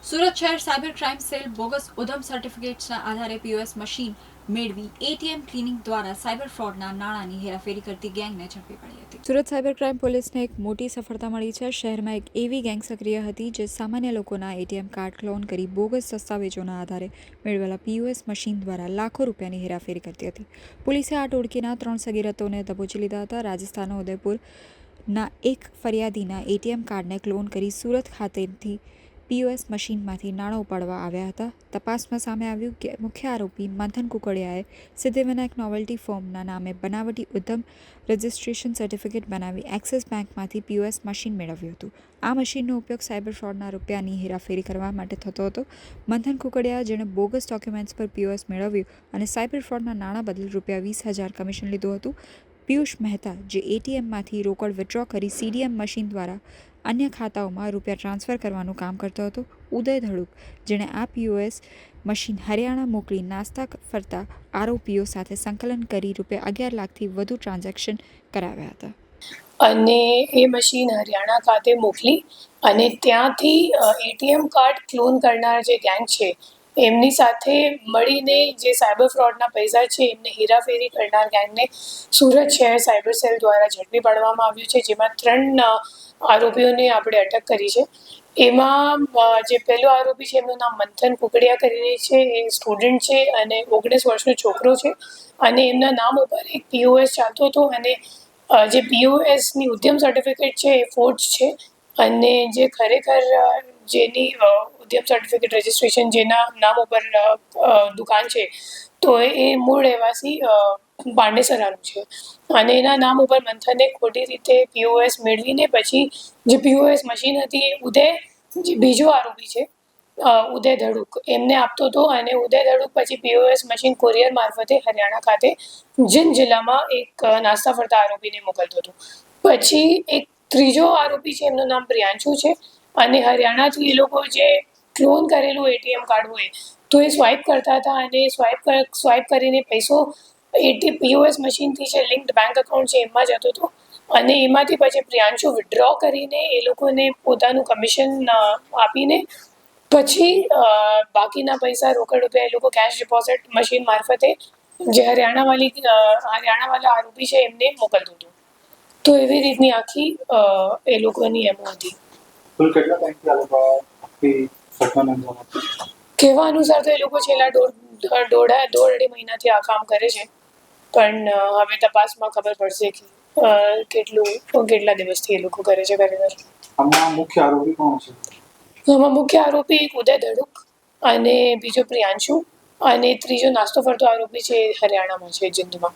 સુરત શહેર cyber crime cell bogus ઉધમ સર્ટિફિકેટ્સના આધારે POS machine મેળવી એટીએમ ક્લિનિક દ્વારા સાયબર ફ્રોડના નાણાંની હેરાફેરી કરતી ગેંગને ઝડપી પાડી હતી. સુરત સાયબર ક્રાઇમ પોલીસને એક મોટી સફળતા મળી છે. શહેરમાં એક એવી ગેંગ સક્રિય હતી જે સામાન્ય લોકોના એટીએમ કાર્ડ ક્લોન કરી બોગસ દસ્તાવેજોના આધારે મેળવેલા પીઓએસ મશીન દ્વારા લાખો રૂપિયાની હેરાફેરી કરતી હતી. પોલીસે આ ટોળકીના 3 સગીરતોને દબોચી લીધા હતા. રાજસ્થાનના ઉદયપુરના એક ફરિયાદીના એટીએમ કાર્ડને ક્લોન કરી સુરત ખાતેથી પીઓએસ મશીનમાંથી નાણાં ઉપાડવા આવ્યા હતા. તપાસમાં સામે આવ્યું કે મુખ્ય આરોપી મંથન કુકડિયાએ સિદ્ધિવિનાયક નોવેલ્ટી ફોર્મના નામે બનાવટી ઉદ્યમ રજિસ્ટ્રેશન સર્ટિફિકેટ બનાવી એક્સિસ બેંકમાંથી પીઓએસ મશીન મેળવ્યું હતું. આ મશીનનો ઉપયોગ સાયબર ફ્રોડના રૂપિયાની હેરાફેરી કરવા માટે થતો હતો. મંથન કુકડિયા, જેણે બોગસ ડોક્યુમેન્ટ્સ પર પીઓએસ મેળવ્યું અને સાયબર ફ્રોડના નાણાં બદલે રૂપિયા 20,000 કમિશન લીધું હતું. પિયુષ મહેતા, જે એટીએમમાંથી રોકડ વિથડ્રો કરી સીડીએમ મશીન દ્વારા અન્ય ખાતાઓમાં રૂપિયા ટ્રાન્સફર કરવાનું કામ કરતો હતો. ઉદય ધડુક, જેણે આ પીઓએસ મશીન હરિયાણા મોકલી નાસ્તા ફરતા આરોપીઓ સાથે સંકલન કરી રૂપિયા 11 લાખથી વધુ ટ્રાન્ઝેક્શન કરાવ્યા હતા. અને એ મશીન હરિયાણા ખાતે મોકલી અને ત્યાંથી એટીએમ કાર્ડ ક્લોન કરનાર જે ગેંગ છે એમની સાથે મળીને જે સાયબર ફ્રોડના પૈસા છે એમને હેરાફેરી કરનાર ગેંગને સુરત શહેર સાયબર સેલ દ્વારા ઝડપી પાડવામાં આવ્યું છે, જેમાં 3 આરોપીઓને આપણે અટક કરી છે. એમાં જે પહેલો આરોપી છે એમનું નામ મંથન કુકડિયા કરીને છે. એ સ્ટુડન્ટ છે અને 19 વર્ષનો છોકરો છે અને એમના નામ ઉપર એક પીઓએસ ચાલતો હતો અને જે પીઓએસની ઉદ્યમ સર્ટિફિકેટ છે એ ફોર્જ છે અને જે ખરેખર જેની ઉદ્યમ સર્ટિફિકેટ રજિસ્ટ્રેશન જેના નામ ઉપર દુકાન છે તો એ મૂળ રહેવાસી પાંડેસરાનું છે અને એના નામ ઉપર મંથને ખોટી રીતે પીઓએસ મેળવીને પછી જે પીઓએસ મશીન હતી ઉદય, જે બીજો આરોપી છે ઉદય ધડુક, એમને આપતો હતો અને ઉદય ધડુક પછી પીઓએસ મશીન કોરિયર મારફતે હરિયાણા ખાતે જીંદ જિલ્લામાં એક નાસ્તા ફરતા આરોપીને મોકલતો હતો. પછી એક ત્રીજો આરોપી છે એમનું નામ પ્રિયાંશુ છે અને હરિયાણાથી એ લોકો જે ક્લોન કરેલું એટીએમ કાર્ડ હોય તો એ સ્વાઇપ કરતા હતા અને સ્વાઇપ કરીને પૈસો પીઓએસ મશીનથી જે લિંક્ડ બેંક એકાઉન્ટ છે એમાં જતો હતો અને એમાંથી પછી પ્રિયાંશુ વિથડ્રો કરીને એ લોકોને પોતાનું કમિશન આપીને પછી બાકીના પૈસા રોકડ રૂપિયા એ લોકો કેશ ડિપોઝિટ મશીન મારફતે જે હરિયાણાવાળા આરોપી છે એમને મોકલતું હતું. તો એવી રીતની આખી એ લોકોની એમો હતી. કહેવા અનુસાર તો એ લોકો છેલ્લા દોઢ મહિનાથી આ કામ કરે છે, પણ હવે તપાસમાં ખબર પડશે કે કેટલા દિવસથી એ લોકો કરે છે ખરેખર. આમાં મુખ્ય આરોપી કોણ છે? આમાં મુખ્ય આરોપી ઉદય ધડુક અને બીજો પ્રિયાંશુ અને ત્રીજો નાસ્તો ફરતો આરોપી છે હરિયાણામાં છે, જીંદમાં.